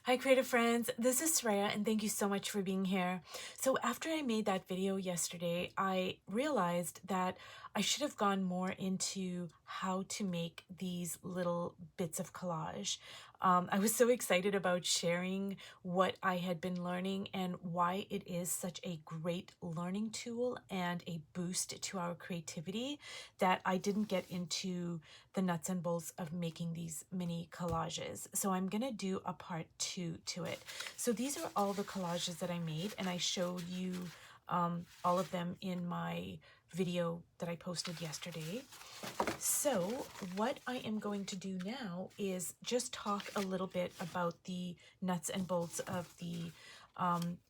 Hi creative friends, this is Soraya and thank you so much for being here. So after I made that video yesterday, I realized that I should have gone more into how to make these little bits of collage. I was so excited about sharing what I had been learning and why it is such a great learning tool and a boost to our creativity that I didn't get into the nuts and bolts of making these mini collages. So I'm gonna do a part 2 to it. So these are all the collages that I made, and I showed you all of them in my video that I posted yesterday. So what I am going to do now is just talk a little bit about the nuts and bolts of the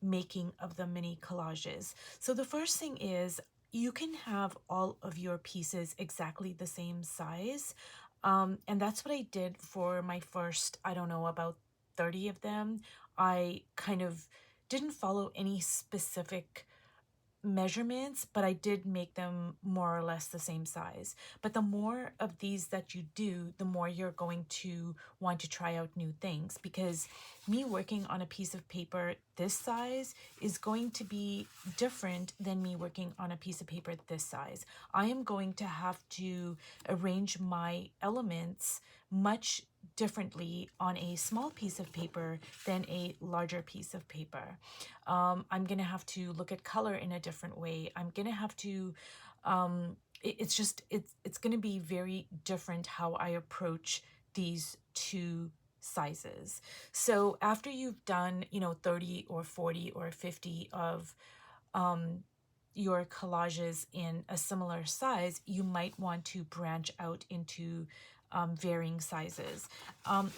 making of the mini collages. So the first thing is you can have all of your pieces exactly the same size. And that's what I did for my first, I don't know, about 30 of them. I kind of didn't follow any specific measurements, but I did make them more or less the same size. But the more of these that you do, the more you're going to want to try out new things, because me working on a piece of paper this size is going to be different than me working on a piece of paper this size. I am going to have to arrange my elements much differently on a small piece of paper than a larger piece of paper. I'm going to have to look at color in a different way. I'm going to have to, it's going to be very different how I approach these two sizes. So after you've done, 30 or 40 or 50 of your collages in a similar size, you might want to branch out into varying sizes.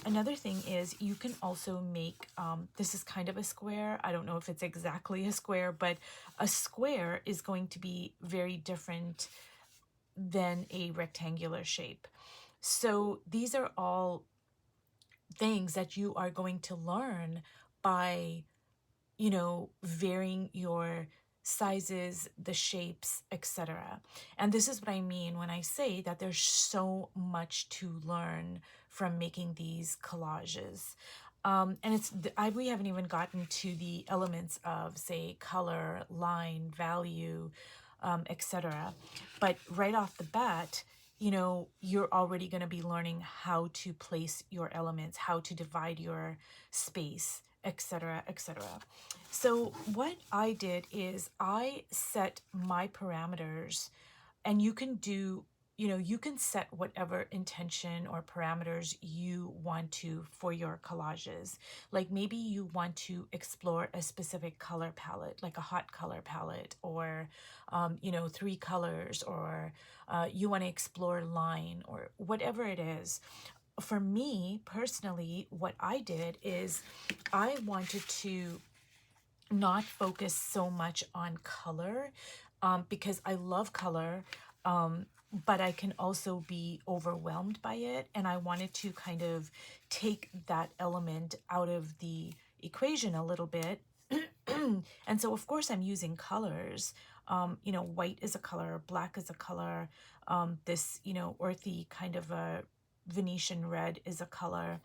Another thing is you can also make, this is kind of a square. I don't know if it's exactly a square, but a square is going to be very different than a rectangular shape. So these are all things that you are going to learn by varying your sizes, the shapes, etc. And this is what I mean when I say that there's so much to learn from making these collages. And we haven't even gotten to the elements of, say, color, line, value, etc. But right off the bat, you're already going to be learning how to place your elements, how to divide your space, etc., etc. So what I did is I set my parameters, and you can do, you can set whatever intention or parameters you want to for your collages. Like maybe you want to explore a specific color palette, like a hot color palette, or, 3 colors, or you want to explore line, or whatever it is. For me personally, what I did is I wanted to not focus so much on color, because I love color, but I can also be overwhelmed by it. And I wanted to kind of take that element out of the equation a little bit. And so, of course, I'm using colors. White is a color, black is a color. This, earthy kind of a Venetian red is a color,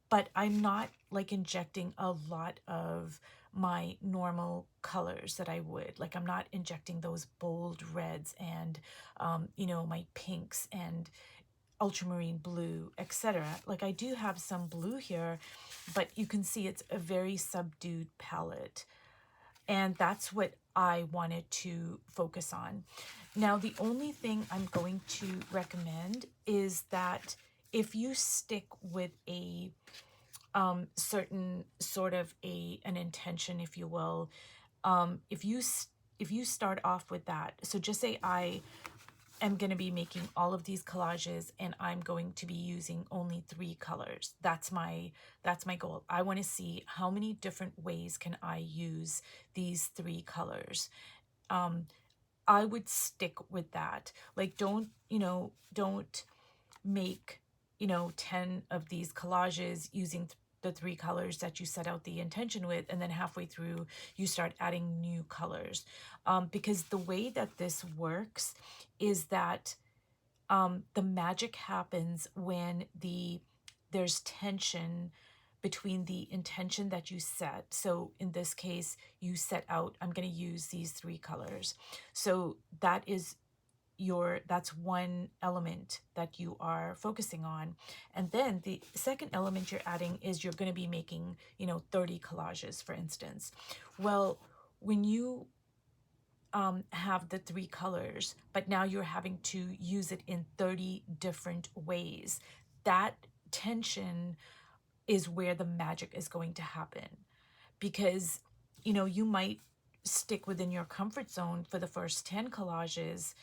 but I'm not like injecting a lot of my normal colors that I would. Like I'm not injecting those bold reds and, my pinks and ultramarine blue, etc. Like I do have some blue here, but you can see it's a very subdued palette. And that's what I wanted to focus on. Now, the only thing I'm going to recommend is that if you stick with a certain sort of an intention, if you will, if you start off with that, so just say I am going to be making all of these collages and I'm going to be using only 3 colors. That's my goal. I want to see how many different ways can I use these 3 colors. I would stick with that. Like don't make 10 of these collages using the 3 colors that you set out the intention with, and then halfway through you start adding new colors, because the way that this works is that the magic happens when there's tension between the intention that you set. So in this case, you set out, I'm going to use these 3 colors. So that's one element that you are focusing on. And then the second element you're adding is you're going to be making, 30 collages, for instance. Well, when you have the 3 colors, but now you're having to use it in 30 different ways, that tension is where the magic is going to happen. Because, you might stick within your comfort zone for the first 10 collages,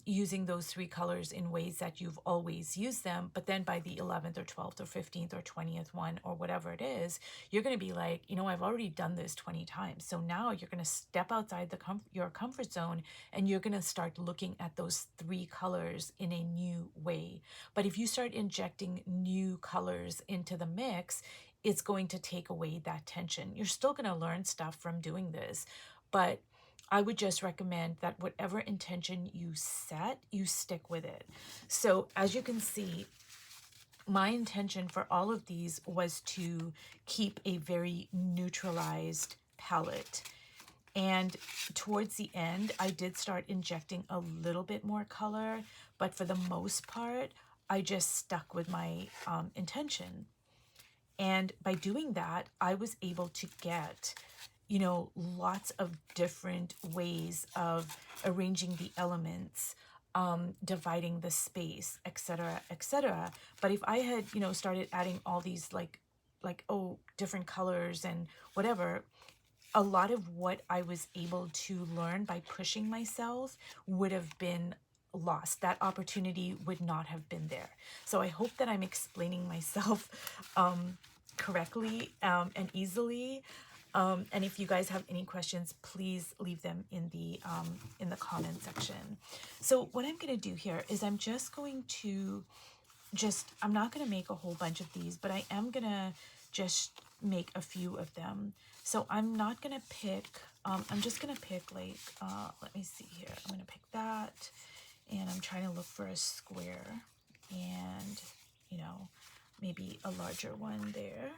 using those 3 colors in ways that you've always used them. But then by the 11th or 12th or 15th or 20th one or whatever it is, you're going to be like, I've already done this 20 times. So now you're going to step outside your comfort zone, and you're going to start looking at those 3 colors in a new way. But if you start injecting new colors into the mix, it's going to take away that tension. You're still going to learn stuff from doing this, but I would just recommend that whatever intention you set, you stick with it. So as you can see, my intention for all of these was to keep a very neutralized palette. And towards the end, I did start injecting a little bit more color, but for the most part, I just stuck with my intention. And by doing that, I was able to get lots of different ways of arranging the elements, dividing the space, etc., etc. But if I had, started adding all these different colors and whatever, a lot of what I was able to learn by pushing myself would have been lost. That opportunity would not have been there. So I hope that I'm explaining myself correctly and easily. And if you guys have any questions, please leave them in the comment section. So what I'm going to do here is I'm just going to I'm not going to make a whole bunch of these, but I am going to just make a few of them. So I'm not going to pick, I'm just going to pick let me see here. I'm going to pick that, and I'm trying to look for a square and, maybe a larger one there.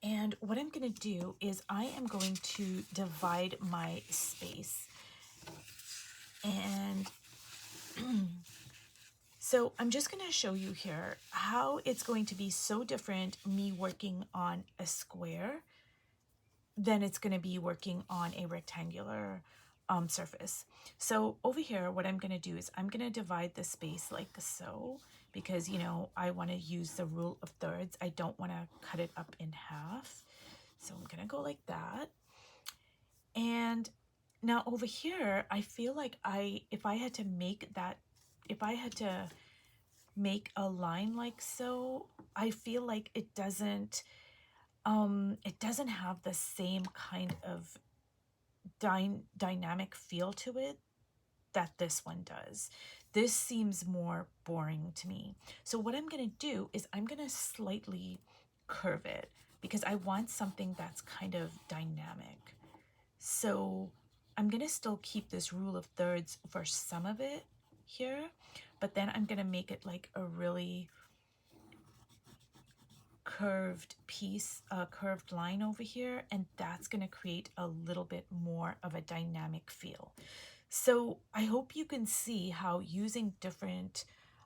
And what I'm going to do is I am going to divide my space. And so I'm just going to show you here how it's going to be so different me working on a square than it's going to be working on a rectangular surface. So over here, what I'm going to do is I'm going to divide the space like so, because, I want to use the rule of thirds. I don't want to cut it up in half. So I'm going to go like that. And now over here, I feel like if I had to make a line like so, I feel like it doesn't have the same kind of dynamic feel to it that this one does. This seems more boring to me. So what I'm going to do is I'm going to slightly curve it, because I want something that's kind of dynamic. So I'm going to still keep this rule of thirds for some of it here, but then I'm going to make it like a really curved piece, a curved line over here, and that's going to create a little bit more of a dynamic feel. So I hope you can see how using different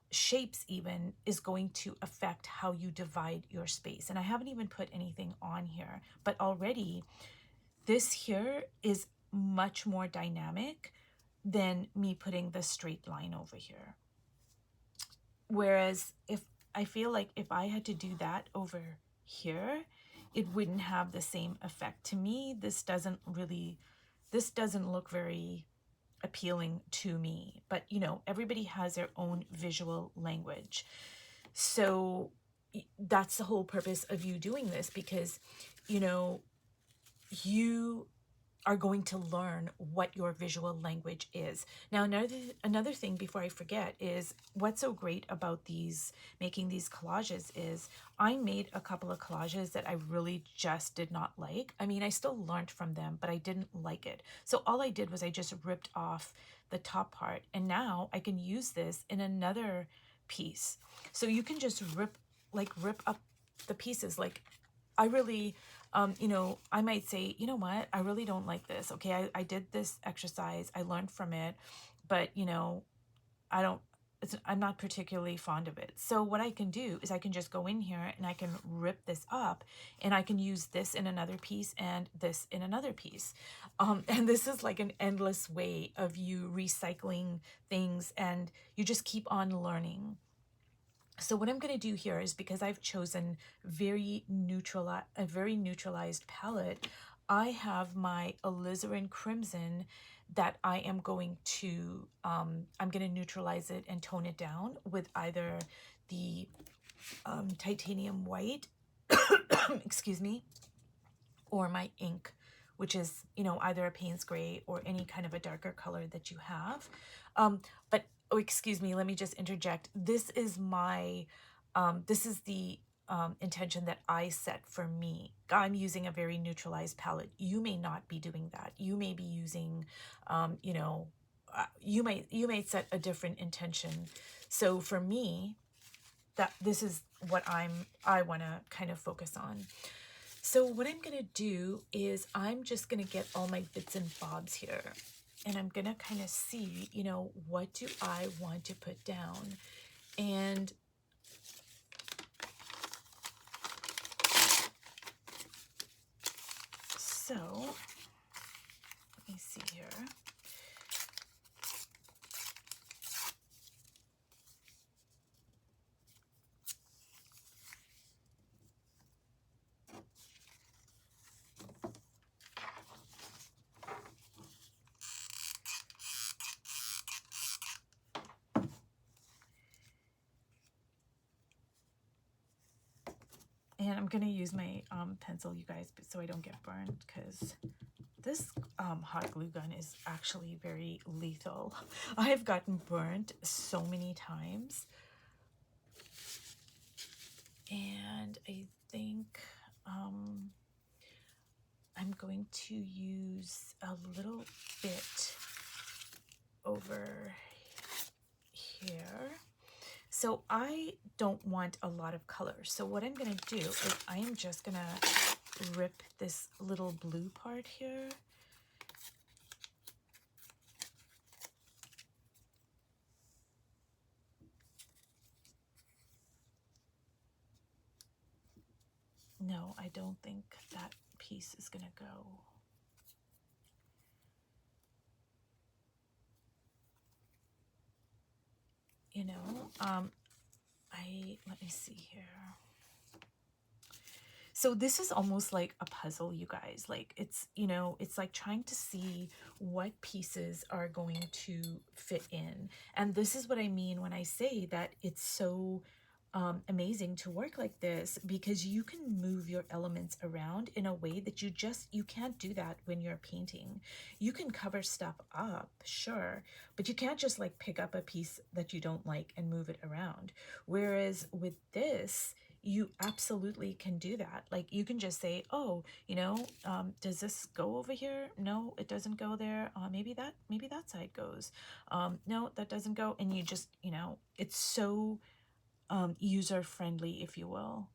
shapes even is going to affect how you divide your space. And I haven't even put anything on here, but already this here is much more dynamic than me putting the straight line over here. Whereas I feel like if I had to do that over here, it wouldn't have the same effect. To me, this doesn't look very appealing to me. But, everybody has their own visual language. So that's the whole purpose of you doing this, because, you are going to learn what your visual language is. Now, another thing before I forget is what's so great about making these collages is I made a couple of collages that I really just did not like. I mean, I still learned from them, but I didn't like it. So all I did was I just ripped off the top part, and now I can use this in another piece. So you can just rip up the pieces. Like, I really, you know, I might say, you know what, I really don't like this. Okay, I did this exercise, I learned from it, but, you know, I don't, I'm not particularly fond of it. So what I can do is I can just go in here and I can rip this up, and I can use this in another piece and this in another piece. And this is like an endless way of you recycling things, and you just keep on learning. So what I'm going to do here is, because I've chosen a very neutralized palette, I have my alizarin crimson that I am going to I'm going to neutralize it and tone it down with either the titanium white, excuse me, or my ink, which is, you know, either a Payne's gray or any kind of a darker color that you have. But, oh, excuse me, let me just interject. This is my, this is the intention that I set for me. I'm using a very neutralized palette. You may not be doing that. You may be using, you know, you may set a different intention. So for me, that this is what I want to kind of focus on. So what I'm going to do is I'm just going to get all my bits and bobs here, and I'm going to kind of see, you know, what do I want to put down. And so let me see here. And I'm going to use my pencil, you guys, so I don't get burned, because this hot glue gun is actually very lethal. I've gotten burnt so many times. And I think I'm going to use a little bit over here. So I don't want a lot of color. So what I'm going to do is I am just going to rip this little blue part here. No, I don't think that piece is going to go. You know, let me see here. So this is almost like a puzzle, you guys. Like, it's, you know, it's like trying to see what pieces are going to fit in. And this is what I mean when I say that it's so amazing to work like this, because you can move your elements around in a way that you can't do that when you're painting. You can cover stuff up, sure, but you can't just like pick up a piece that you don't like and move it around. Whereas with this, you absolutely can do that. Like, you can just say, oh, you know, does this go over here? No, it doesn't go there. Maybe that side goes. No, that doesn't go. And you just, you know, it's so user friendly, if you will.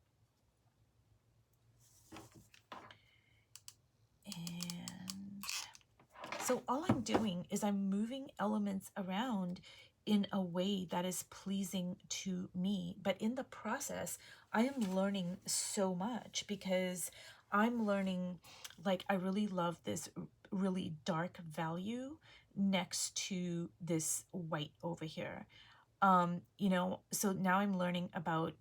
And so all I'm doing is I'm moving elements around in a way that is pleasing to me. But in the process, I am learning so much, because I'm learning, like, I really love this really dark value next to this white over here. You know, so now I'm learning about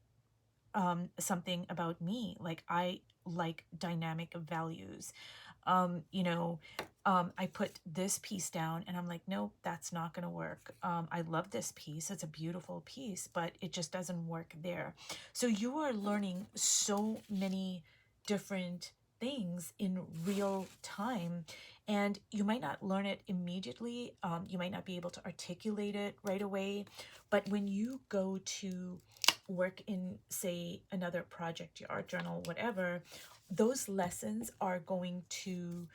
something about me. Like, I like dynamic values. You know, I put this piece down and I'm like, nope, that's not going to work. I love this piece. It's a beautiful piece, but it just doesn't work there. So you are learning so many different things in real time, and you might not learn it immediately. You might not be able to articulate it right away, but when you go to work in, say, another project, your art journal, whatever, those lessons are going to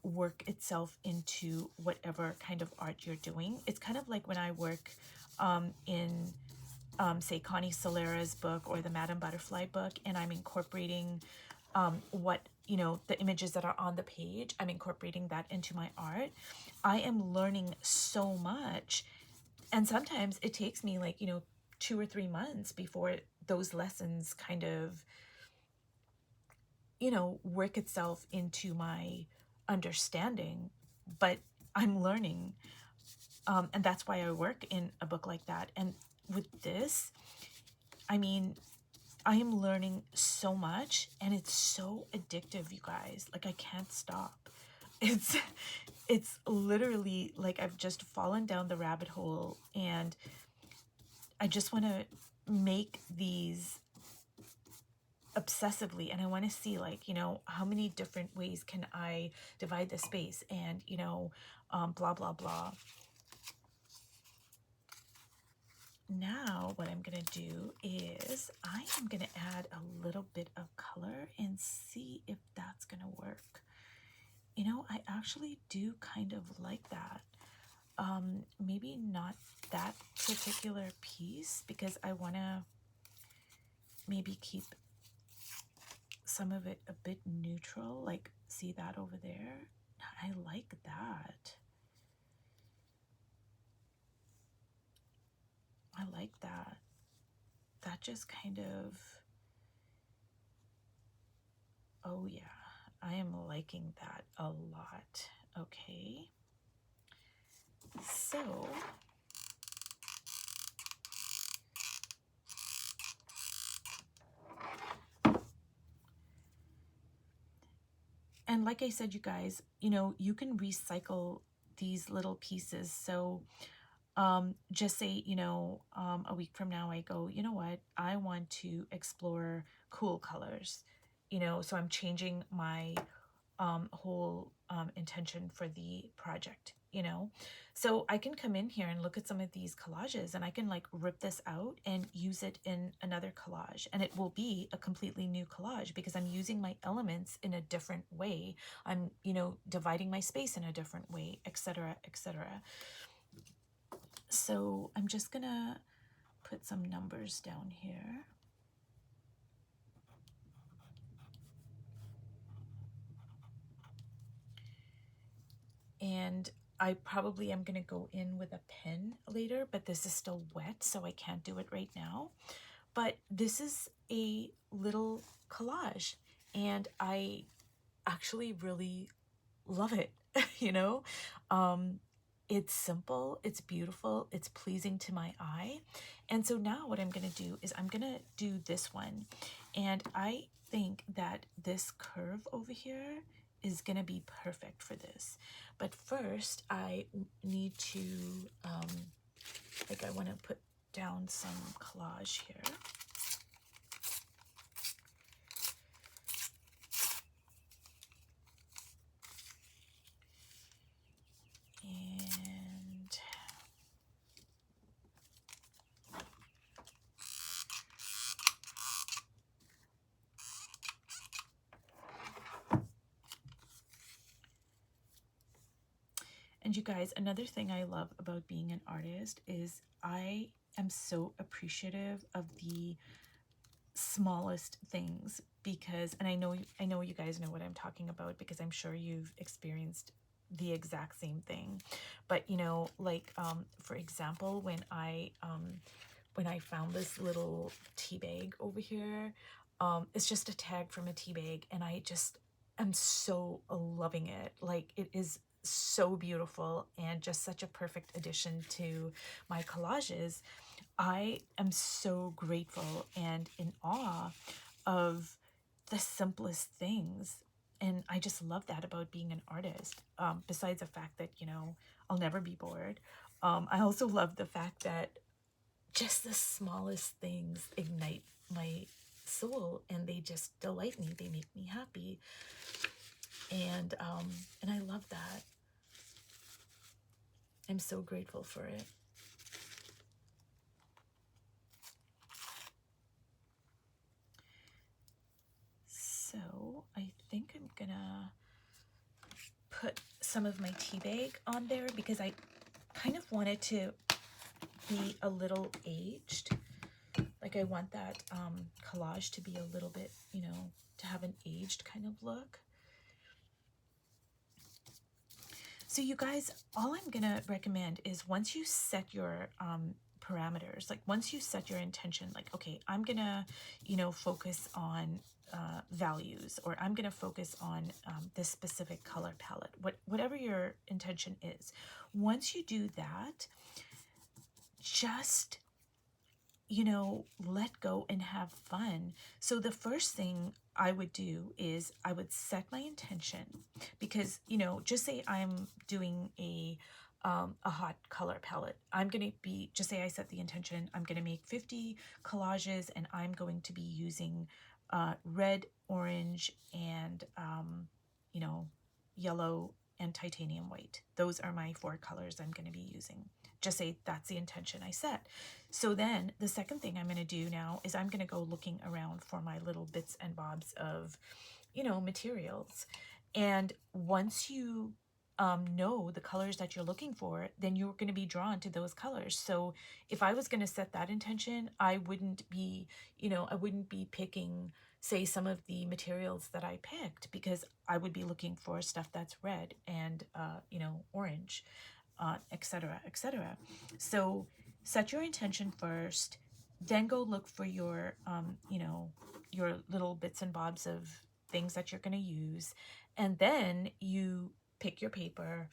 work itself into whatever kind of art you're doing. It's kind of like when I work in say Connie Solera's book or the Madame Butterfly book, and I'm incorporating what, you know, the images that are on the page, I'm incorporating that into my art. I am learning so much. And sometimes it takes me like, you know, 2 or 3 months before those lessons kind of, you know, work itself into my understanding. But I'm learning. And that's why I work in a book like that. And with this, I mean, I am learning so much, and it's so addictive, you guys. Like, I can't stop. It's it's literally like I've just fallen down the rabbit hole, and I just want to make these obsessively, and I want to see, like, you know, how many different ways can I divide the space, and, you know, blah blah blah. Now what I'm gonna do is I am gonna add a little bit of color and see if that's gonna work. You know, I actually do kind of like that. Maybe not that particular piece, because I want to maybe keep some of it a bit neutral. Like, see that over there? I like that. I like that. That just kind of, oh yeah, I am liking that a lot. Okay. So and like I said, you guys, you know, you can recycle these little pieces. So just say, you know, a week from now, I go, you know what, I want to explore cool colors, you know, so I'm changing my whole intention for the project, you know. So I can come in here and look at some of these collages, and I can like rip this out and use it in another collage, and it will be a completely new collage because I'm using my elements in a different way. I'm, you know, dividing my space in a different way, etc., etc. So I'm just gonna put some numbers down here. And I probably am going to go in with a pen later, but this is still wet, so I can't do it right now. But this is a little collage, and I actually really love it, you know? It's simple, it's beautiful, it's pleasing to my eye. And so now what I'm going to do is I'm going to do this one. And I think that this curve over here is going to be perfect for this. But first I need to, like, I want to put down some collage here. And you guys, another thing I love about being an artist is I am so appreciative of the smallest things, because, and I know you guys know what I'm talking about, because I'm sure you've experienced the exact same thing. But you know, like for example, when I found this little tea bag over here, it's just a tag from a tea bag, and I just am so loving it. Like, it is so beautiful and just such a perfect addition to my collages. I am so grateful and in awe of the simplest things. And I just love that about being an artist. Besides the fact that, you know, I'll never be bored. I also love the fact that just the smallest things ignite my soul, and they just delight me. They make me happy. And I love that. I'm so grateful for it. So I think I'm gonna put some of my tea bag on there because I kind of want it to be a little aged. like I want that collage to be a little bit, you know, to have an aged kind of look. So you guys, all I'm gonna recommend is once you set your parameters, like once you set your intention, like, okay, I'm gonna, you know, focus on values, or I'm gonna focus on this specific color palette, whatever your intention is. Once you do that, just, you know, let go and have fun. So the first thing I would do is I would set my intention, because, you know, just say I'm doing a hot color palette. I'm going to be, just say I set the intention, I'm going to make 50 collages, and I'm going to be using red, orange, and, you know, yellow and titanium white. Those are my 4 colors I'm going to be using. Just say that's the intention I set. So then the second thing I'm going to do now is I'm going to go looking around for my little bits and bobs of, you know, materials. And once you know the colors that you're looking for, then you're going to be drawn to those colors. So if I was going to set that intention, I wouldn't be, you know, I wouldn't be picking, say, some of the materials that I picked, because I would be looking for stuff that's red and, you know, orange, etc., etc. So set your intention first, then go look for your, you know, your little bits and bobs of things that you're going to use, and then you pick your paper,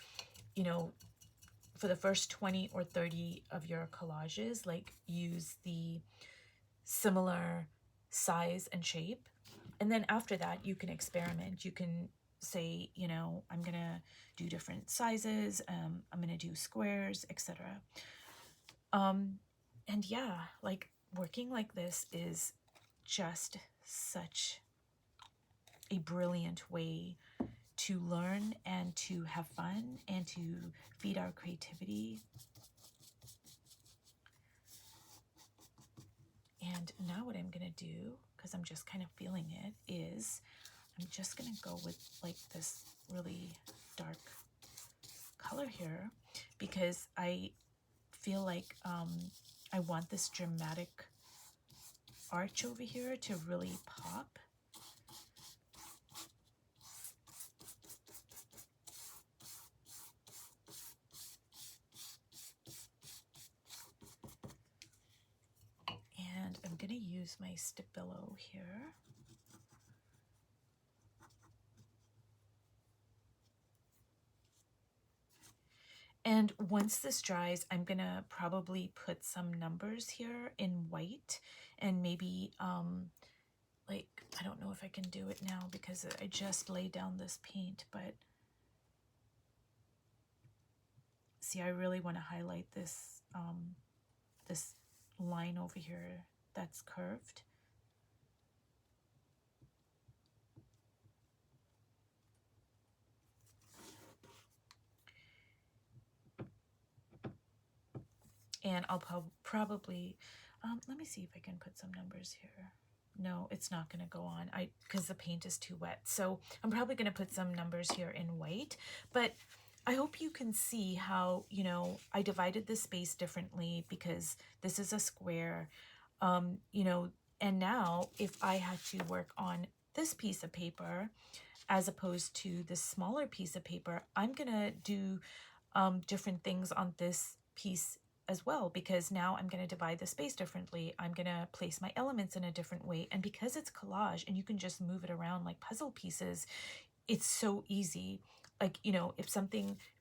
you know, for the first 20 or 30 of your collages, like use the similar size and shape. And then after that, you can experiment. You can say, you know, I'm going to do different sizes, I'm going to do squares, etc. And yeah, like working like this is just such a brilliant way to learn and to have fun and to feed our creativity. And now what I'm going to do, because I'm just kind of feeling it, is I'm just going to go with like this really dark color here, because I feel like I want this dramatic arch over here to really pop. And I'm going to use my Stabilo here. And once this dries, I'm going to probably put some numbers here in white, and maybe, like, I don't know if I can do it now because I just laid down this paint, but see, I really want to highlight this, this line over here that's curved. And I'll probably, let me see if I can put some numbers here. No, it's not going to go on, because the paint is too wet. So I'm probably going to put some numbers here in white, but I hope you can see how, you know, I divided the space differently because this is a square, you know, and now if I had to work on this piece of paper as opposed to this smaller piece of paper, I'm going to do different things on this piece as well, because now I'm going to divide the space differently. I'm going to place my elements in a different way. And because it's collage and you can just move it around like puzzle pieces, it's so easy. Like, you know, if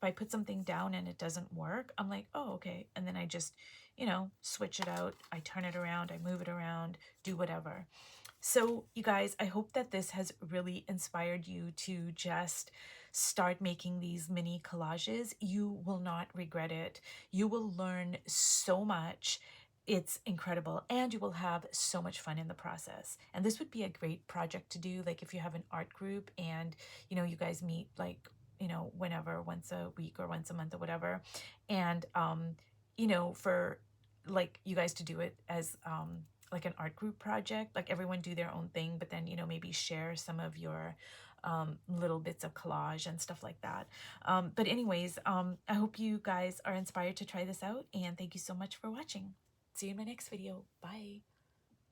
I put something down and it doesn't work, I'm like, oh, okay. And then I just, you know, switch it out. I turn it around, I move it around, do whatever. So you guys, I hope that this has really inspired you to just start making these mini collages. You will not regret it. You will learn so much. It's incredible, and you will have so much fun in the process. And this would be a great project to do, like if you have an art group and, you know, you guys meet like, you know, whenever, once a week or once a month or whatever. And, you know, for like you guys to do it as, like an art group project, like everyone do their own thing, but then, you know, maybe share some of your little bits of collage and stuff like that. But anyways, I hope you guys are inspired to try this out, and thank you so much for watching. See you in my next video. Bye.